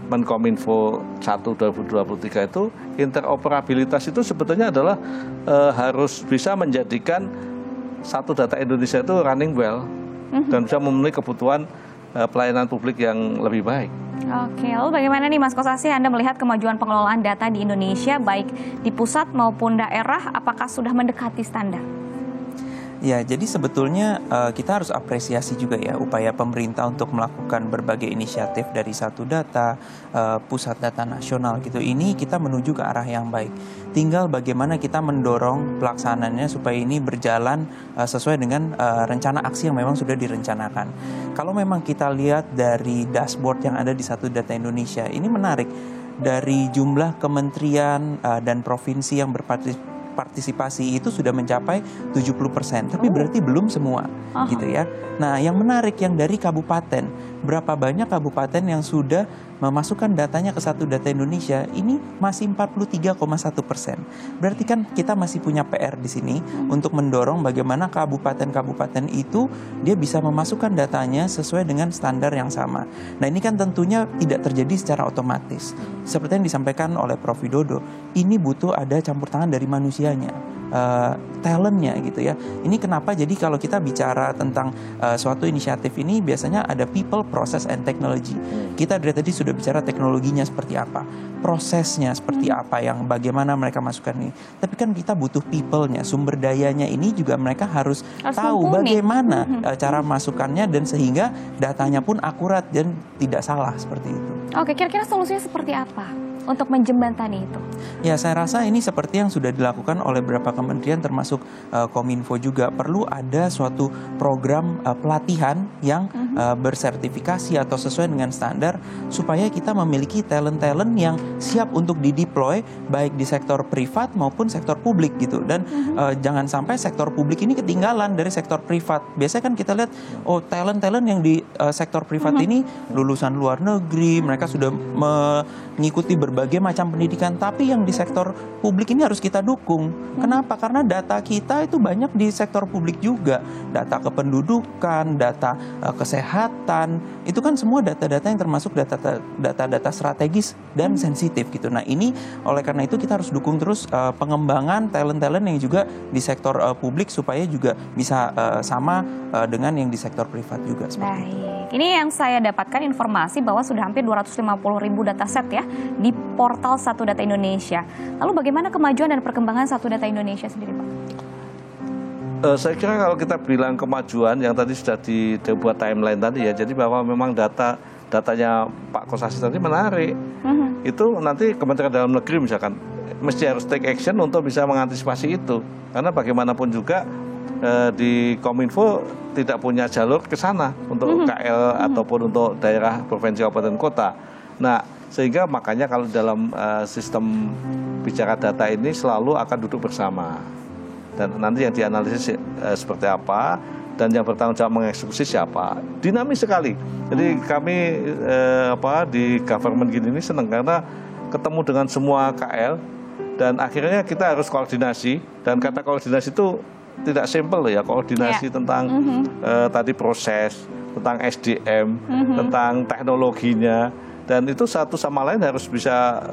S2: Menkominfo 1 2023 itu, interoperabilitas itu sebetulnya adalah harus bisa menjadikan satu data Indonesia itu running well dan bisa memenuhi kebutuhan pelayanan publik yang lebih baik.
S1: Oke, lalu bagaimana nih Mas Kosasi, Anda melihat kemajuan pengelolaan data di Indonesia baik di pusat maupun daerah, apakah sudah mendekati standar?
S3: Ya, jadi sebetulnya kita harus apresiasi juga ya upaya pemerintah untuk melakukan berbagai inisiatif dari Satu Data, Pusat Data Nasional gitu. Ini kita menuju ke arah yang baik. Tinggal bagaimana kita mendorong pelaksanaannya supaya ini berjalan sesuai dengan rencana aksi yang memang sudah direncanakan. Kalau memang kita lihat dari dashboard yang ada di Satu Data Indonesia, ini menarik. Dari jumlah kementerian dan provinsi yang berpartisipasi itu sudah mencapai 70%, tapi berarti belum semua gitu ya. Nah, yang menarik yang dari kabupaten, berapa banyak kabupaten yang sudah memasukkan datanya ke Satu Data Indonesia, ini masih 43,1%. Berarti kan kita masih punya PR di sini untuk mendorong bagaimana kabupaten-kabupaten itu dia bisa memasukkan datanya sesuai dengan standar yang sama. Nah, ini kan tentunya tidak terjadi secara otomatis. Seperti yang disampaikan oleh Prof. Widodo, ini butuh ada campur tangan dari manusianya, talentnya gitu ya. Ini kenapa jadi kalau kita bicara tentang suatu inisiatif ini biasanya ada people, process, and technology. Kita dari tadi sudah bicara teknologinya seperti apa, prosesnya seperti apa, yang bagaimana mereka masukkan ini. Tapi kan kita butuh people-nya, sumber dayanya ini juga mereka harus tahu bagaimana cara masukannya dan sehingga datanya pun akurat dan tidak salah seperti itu.
S1: Oke, kira-kira solusinya seperti apa untuk menjembatani itu?
S3: Ya, saya rasa ini seperti yang sudah dilakukan oleh beberapa kementerian termasuk Kominfo juga. Perlu ada suatu program pelatihan yang bersertifikasi atau sesuai dengan standar supaya kita memiliki talent-talent yang siap untuk dideploy baik di sektor privat maupun sektor publik gitu. Dan jangan sampai sektor publik ini ketinggalan dari sektor privat. Biasanya kan kita lihat talent-talent yang di sektor privat ini lulusan luar negeri, mereka sudah mengikuti berbagai macam pendidikan, tapi yang di sektor publik ini harus kita dukung. Kenapa? Karena data kita itu banyak di sektor publik juga. Data kependudukan, data kesehatan, itu kan semua data-data yang termasuk data-data strategis dan sensitif gitu. Nah, ini oleh karena itu kita harus dukung terus pengembangan talent-talent yang juga di sektor publik supaya juga bisa sama dengan yang di sektor privat juga.
S1: Baik, ini yang saya dapatkan informasi bahwa sudah hampir 250.000 dataset ya di portal Satu Data Indonesia. Lalu bagaimana kemajuan dan perkembangan Satu Data Indonesia sendiri, Pak?
S2: Saya kira kalau kita bilang kemajuan yang tadi sudah dibuat timeline tadi ya, jadi bahwa memang datanya Pak Kosasi tadi menarik. Itu nanti Kementerian Dalam Negeri misalkan mesti harus take action untuk bisa mengantisipasi itu. Karena bagaimanapun juga di Kominfo tidak punya jalur ke sana untuk KL ataupun untuk daerah provinsi kabupaten kota. Nah, sehingga makanya kalau dalam sistem bicara data ini selalu akan duduk bersama. Dan nanti yang dianalisis seperti apa dan yang bertanggung jawab mengeksekusi siapa. Dinamis sekali. Jadi kami di government gini ini senang karena ketemu dengan semua KL dan akhirnya kita harus koordinasi, dan kata koordinasi itu tidak simpel ya, koordinasi tentang tadi proses, tentang SDM, tentang teknologinya, dan itu satu sama lain harus bisa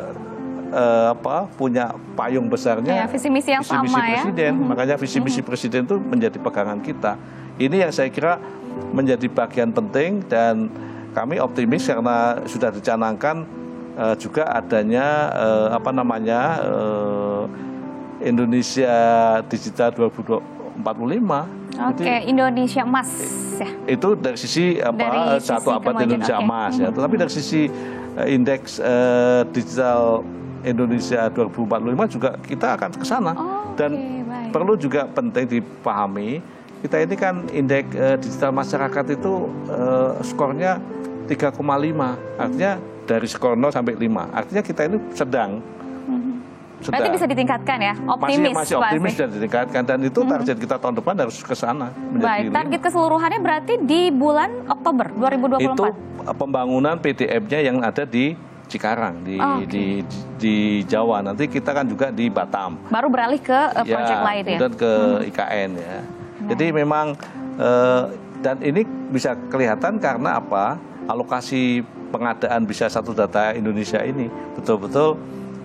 S2: punya payung besarnya,
S1: visi misi yang sama
S2: presiden. Makanya visi misi presiden itu menjadi pegangan kita. Ini yang saya kira menjadi bagian penting, dan kami optimis karena sudah dicanangkan juga adanya Indonesia Digital 2045.
S1: Oke, Indonesia Emas ya.
S2: Itu dari sisi satu abad Indonesia Emas ya. Tetapi dari sisi indeks digital Indonesia 2045 juga kita akan ke sana. Dan perlu juga penting dipahami, kita ini kan indeks digital masyarakat itu skornya 3,5. Artinya dari skor 0 sampai 5. Artinya kita ini sedang.
S1: Berarti bisa ditingkatkan ya, optimis.
S2: Masih optimis dan ditingkatkan, dan itu target kita tahun depan harus ke sana.
S1: Baik, target keseluruhannya berarti di bulan Oktober 2024?
S2: Itu pembangunan PDM-nya yang ada di Cikarang, di Jawa. Nanti kita kan juga di Batam.
S1: Baru beralih ke proyek lain ya?
S2: Dan ke IKN ya. Jadi memang, dan ini bisa kelihatan karena apa, alokasi pengadaan bisa satu data Indonesia ini betul-betul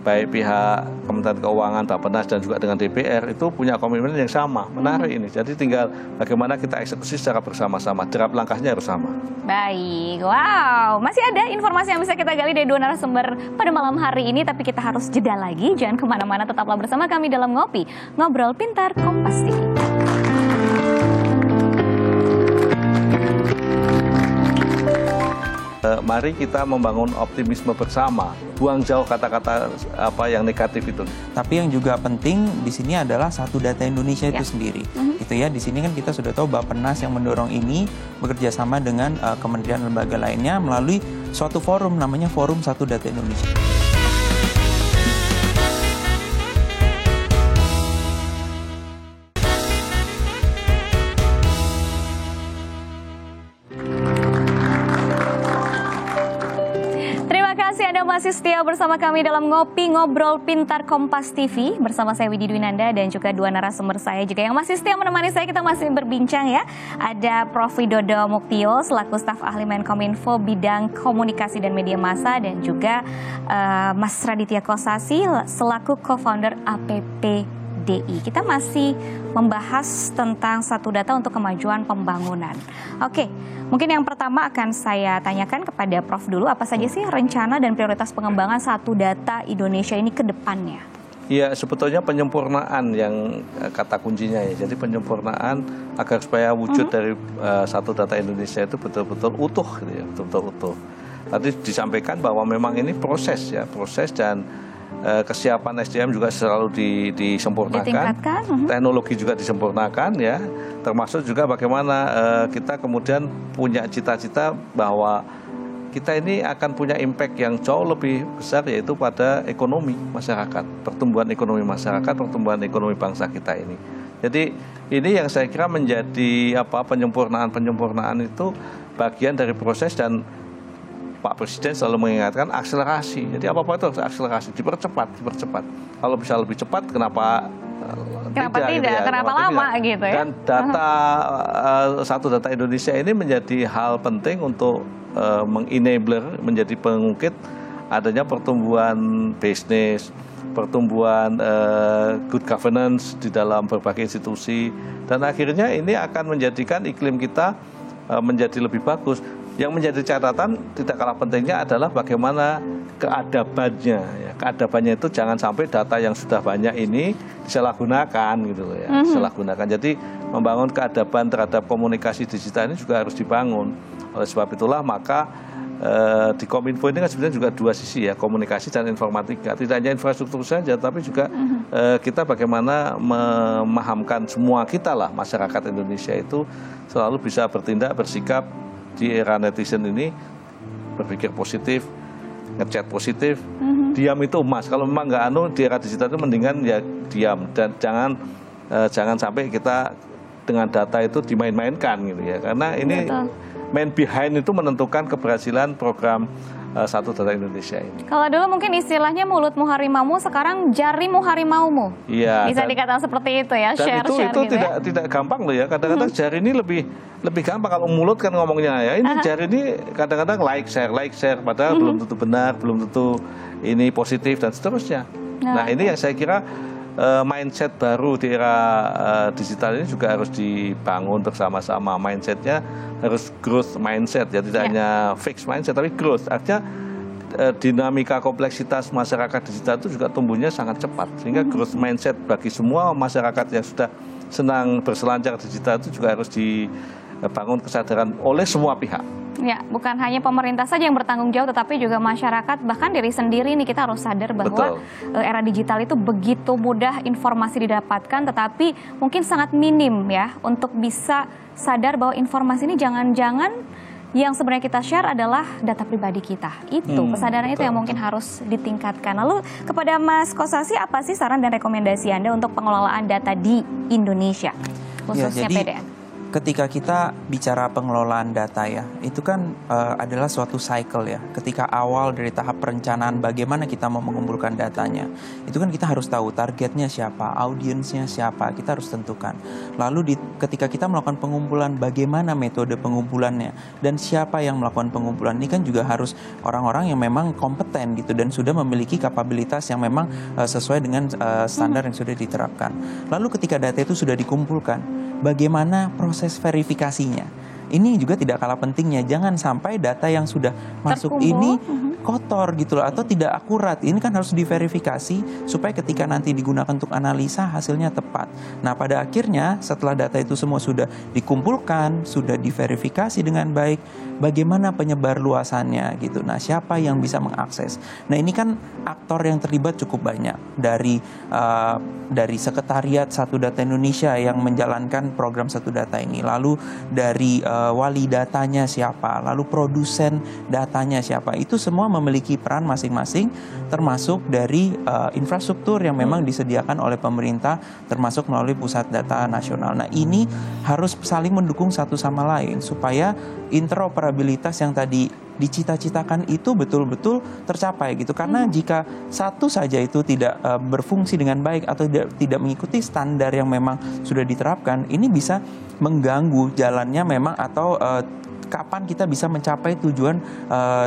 S2: baik pihak Kementerian Keuangan, Bappenas dan juga dengan DPR itu punya komitmen yang sama. Menarik ini. Jadi tinggal bagaimana kita eksekusi secara bersama-sama. Derap langkahnya harus sama.
S1: Baik, wow. Masih ada informasi yang bisa kita gali dari dua narasumber pada malam hari ini, tapi kita harus jeda lagi. Jangan kemana-mana, tetaplah bersama kami dalam Ngopi, Ngobrol Pintar Kompas TV.
S2: Mari kita membangun optimisme bersama, buang jauh kata-kata yang negatif itu.
S3: Tapi yang juga penting di sini adalah satu data Indonesia itu sendiri. Itu ya, di sini kan kita sudah tahu Bappenas yang mendorong ini bekerja sama dengan kementerian lembaga lainnya melalui suatu forum namanya Forum Satu Data Indonesia.
S1: Masih setia bersama kami dalam Ngopi Ngobrol Pintar Kompas TV bersama saya Widi Dwinanda dan juga dua narasumber saya juga yang masih setia menemani saya. Kita masih berbincang ya. Ada Prof. Widodo Muktio selaku staf ahli Menkominfo bidang komunikasi dan media massa, dan juga Mas Raditya Kosasi selaku co-founder APPDI. Kita masih membahas tentang satu data untuk kemajuan pembangunan. Oke. Mungkin yang pertama akan saya tanyakan kepada Prof dulu, apa saja sih rencana dan prioritas pengembangan satu data Indonesia ini ke depannya?
S2: Ya, sebetulnya penyempurnaan yang kata kuncinya ya. Jadi penyempurnaan agar supaya wujud dari satu data Indonesia itu betul-betul utuh, gitu ya, betul-betul utuh. Tadi disampaikan bahwa memang ini proses dan kesiapan SDM juga selalu disempurnakan, teknologi juga disempurnakan ya, termasuk juga bagaimana kita kemudian punya cita-cita bahwa kita ini akan punya impact yang jauh lebih besar, yaitu pada ekonomi masyarakat, pertumbuhan ekonomi masyarakat, pertumbuhan ekonomi bangsa kita ini. Jadi ini yang saya kira menjadi penyempurnaan itu bagian dari proses, dan Pak Presiden selalu mengingatkan akselerasi. Jadi apa-apa itu harus akselerasi, dipercepat. Kalau bisa lebih cepat, kenapa tidak? Gitu ya?
S1: Kenapa lama gitu ya?
S2: Dan data satu data Indonesia ini menjadi hal penting untuk mengenabler, menjadi pengungkit adanya pertumbuhan bisnis, pertumbuhan good governance di dalam berbagai institusi, dan akhirnya ini akan menjadikan iklim kita menjadi lebih bagus. Yang menjadi catatan tidak kalah pentingnya adalah bagaimana keadabannya. Ya. Keadabannya itu jangan sampai data yang sudah banyak ini disalahgunakan gitu loh ya. Disalahgunakan. Jadi membangun keadaban terhadap komunikasi digital ini juga harus dibangun. Oleh sebab itulah maka di Kominfo ini kan sebenarnya juga dua sisi ya, komunikasi dan informatika. Tidak hanya infrastruktur saja, tapi juga kita bagaimana memahamkan semua kita lah, masyarakat Indonesia itu selalu bisa bertindak, bersikap di era netizen ini, berpikir positif, ngechat positif, diam itu emas. Kalau memang nggak di era digital itu mendingan ya diam, dan jangan sampai kita dengan data itu dimain-mainkan gitu ya, karena ini main behind itu menentukan keberhasilan program Satu Data Indonesia ini.
S1: Kalau dulu mungkin istilahnya mulutmu harimaumu, sekarang jarimu harimaumu.
S2: Iya.
S1: Bisa dikatakan seperti itu ya.
S2: Dan itu
S1: gitu
S2: tidak gampang loh ya. Kadang-kadang jari ini lebih gampang, kalau mulut kan ngomongnya ya. Ini jari ini kadang-kadang like share, padahal belum tentu benar, belum tentu ini positif dan seterusnya. Nah ini yang saya kira mindset baru di era digital ini juga harus dibangun bersama-sama. Mindsetnya harus growth mindset ya, tidak hanya fixed mindset tapi growth. Artinya dinamika kompleksitas masyarakat digital itu juga tumbuhnya sangat cepat, sehingga growth mindset bagi semua masyarakat yang sudah senang berselancar digital itu juga harus dibangun kesadaran oleh semua pihak. Ya, bukan hanya pemerintah saja yang bertanggung jawab, tetapi juga masyarakat, bahkan diri sendiri nih, kita harus sadar bahwa era digital itu begitu mudah informasi didapatkan, tetapi mungkin sangat minim ya untuk bisa sadar bahwa informasi ini jangan-jangan yang sebenarnya kita share adalah data pribadi kita. Itu kesadaran itu yang mungkin harus ditingkatkan. Lalu kepada Mas Kosasi, apa sih saran dan rekomendasi Anda untuk pengelolaan data di Indonesia, khususnya PDN?
S3: Ketika kita bicara pengelolaan data ya, itu kan adalah suatu cycle ya. Ketika awal dari tahap perencanaan bagaimana kita mau mengumpulkan datanya, itu kan kita harus tahu targetnya siapa, audiensnya siapa, kita harus tentukan. Lalu ketika kita melakukan pengumpulan, bagaimana metode pengumpulannya dan siapa yang melakukan pengumpulan, ini kan juga harus orang-orang yang memang kompeten gitu dan sudah memiliki kapabilitas yang memang sesuai dengan standar yang sudah diterapkan. Lalu ketika data itu sudah dikumpulkan, bagaimana proses verifikasinya? Ini juga tidak kalah pentingnya. Jangan sampai data yang sudah masuk ini kotor gitu loh, atau tidak akurat. Ini kan harus diverifikasi supaya ketika nanti digunakan untuk analisa hasilnya tepat. Nah, pada akhirnya setelah data itu semua sudah dikumpulkan, sudah diverifikasi dengan baik, bagaimana penyebar luasannya gitu. Nah, siapa yang bisa mengakses? Nah, ini kan aktor yang terlibat cukup banyak, dari Sekretariat Satu Data Indonesia yang menjalankan program Satu Data ini, lalu dari wali datanya siapa, lalu produsen datanya siapa. Itu semua memiliki peran masing-masing, termasuk dari infrastruktur yang memang disediakan oleh pemerintah, termasuk melalui Pusat Data Nasional. Nah, ini harus saling mendukung satu sama lain supaya interoperabilitas yang tadi dicita-citakan itu betul-betul tercapai gitu. Karena jika satu saja itu tidak berfungsi dengan baik atau tidak mengikuti standar yang memang sudah diterapkan, ini bisa mengganggu jalannya memang atau kapan kita bisa mencapai tujuan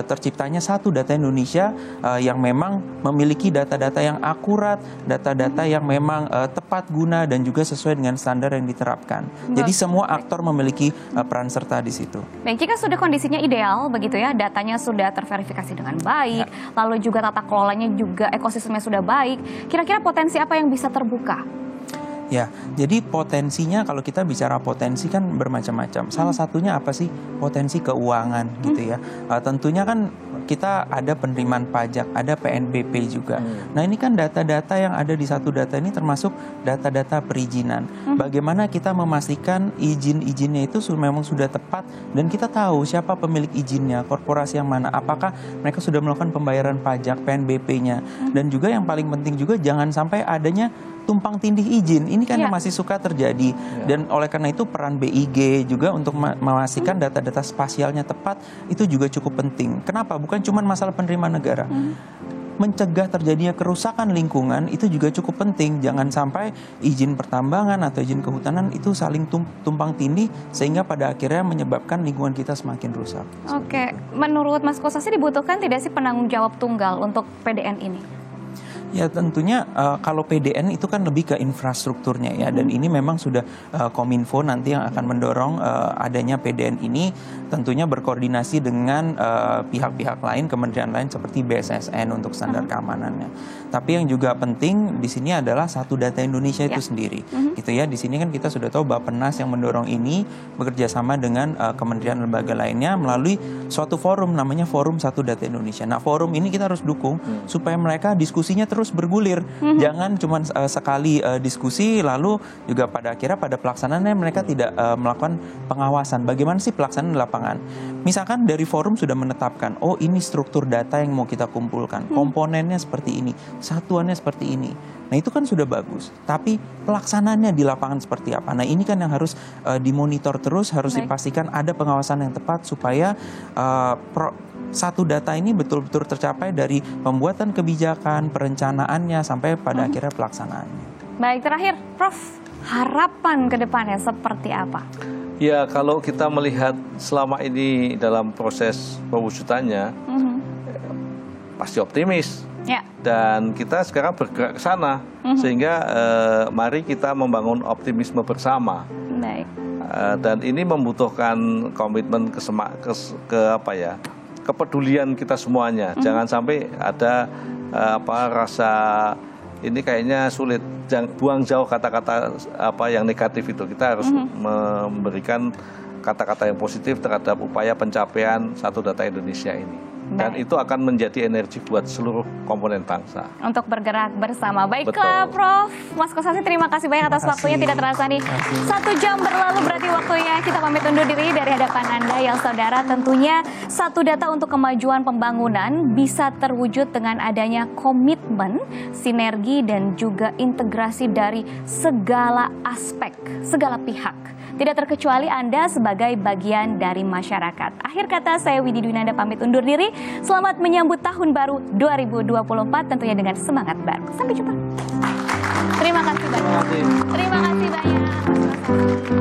S3: terciptanya Satu Data Indonesia yang memang memiliki data-data yang akurat, data-data yang memang tepat guna dan juga sesuai dengan standar yang diterapkan. Jadi semua aktor memiliki peran serta di situ.
S1: Baik, jika sudah kondisinya ideal begitu ya, datanya sudah terverifikasi dengan baik, lalu juga tata kelolanya juga ekosistemnya sudah baik, kira-kira potensi apa yang bisa terbuka?
S3: Ya, jadi potensinya kalau kita bicara potensi kan bermacam-macam. Salah satunya apa sih? Potensi keuangan gitu ya. Tentunya kan kita ada penerimaan pajak, ada PNBP juga. Nah, ini kan data-data yang ada di Satu Data ini termasuk data-data perizinan. Bagaimana kita memastikan izin-izinnya itu memang sudah tepat dan kita tahu siapa pemilik izinnya, korporasi yang mana, apakah mereka sudah melakukan pembayaran pajak, PNBP-nya. Dan juga yang paling penting juga jangan sampai adanya tumpang tindih izin. Ini kan yang masih suka terjadi. Dan oleh karena itu peran BIG juga untuk memastikan data-data spasialnya tepat itu juga cukup penting. Kenapa? Bukan cuma masalah penerimaan negara. Mencegah terjadinya kerusakan lingkungan itu juga cukup penting. Jangan sampai izin pertambangan atau izin kehutanan itu saling tumpang tindih sehingga pada akhirnya menyebabkan lingkungan kita semakin rusak.
S1: Oke, menurut Mas Kosasi dibutuhkan tidak sih penanggung jawab tunggal untuk PDN ini?
S3: Ya tentunya kalau PDN itu kan lebih ke infrastrukturnya ya, dan ini memang sudah Kominfo nanti yang akan mendorong adanya PDN ini, tentunya berkoordinasi dengan pihak-pihak lain, kementerian lain seperti BSSN untuk standar keamanannya. Tapi yang juga penting di sini adalah satu data Indonesia itu sendiri, gitu ya. Di sini kan kita sudah tahu Bappenas yang mendorong ini bekerja sama dengan kementerian lembaga lainnya melalui suatu forum namanya Forum Satu Data Indonesia. Nah, forum ini kita harus dukung supaya mereka diskusinya terus bergulir. Jangan cuma sekali diskusi lalu juga pada akhirnya pada pelaksanaannya mereka tidak melakukan pengawasan. Bagaimana sih pelaksanaan di lapangan? Misalkan dari forum sudah menetapkan, oh ini struktur data yang mau kita kumpulkan, komponennya seperti ini, satuannya seperti ini. Nah itu kan sudah bagus, tapi pelaksanaannya di lapangan seperti apa? Nah ini kan yang harus dimonitor terus, harus dipastikan ada pengawasan yang tepat supaya satu data ini betul-betul tercapai dari pembuatan kebijakan, perencanaannya, sampai pada akhirnya pelaksanaannya.
S1: Baik, terakhir Prof, harapan ke depannya seperti apa?
S2: Ya, kalau kita melihat selama ini dalam proses pewujudannya, pasti optimis.
S1: Ya.
S2: Dan kita sekarang bergerak ke sana, sehingga mari kita membangun optimisme bersama.
S1: Baik.
S2: Dan ini membutuhkan komitmen kepedulian kita semuanya. Jangan sampai ada rasa ini kayaknya sulit. Jangan buang jauh kata-kata yang negatif itu. Kita harus memberikan kata-kata yang positif terhadap upaya pencapaian satu data Indonesia ini. Dan itu akan menjadi energi buat seluruh komponen bangsa.
S1: Untuk bergerak bersama. Baiklah, Prof. Mas Kosasi, terima kasih banyak atas waktunya. Tidak terasa nih 1 jam berlalu, berarti waktunya kita pamit undur diri dari hadapan Anda ya saudara. Tentunya satu data untuk kemajuan pembangunan bisa terwujud dengan adanya komitmen, sinergi, dan juga integrasi dari segala aspek, segala pihak. Tidak terkecuali Anda sebagai bagian dari masyarakat. Akhir kata, saya Widi Dwinanda pamit undur diri. Selamat menyambut tahun baru 2024 tentunya dengan semangat baru. Sampai jumpa. Terima kasih banyak. Terima kasih banyak.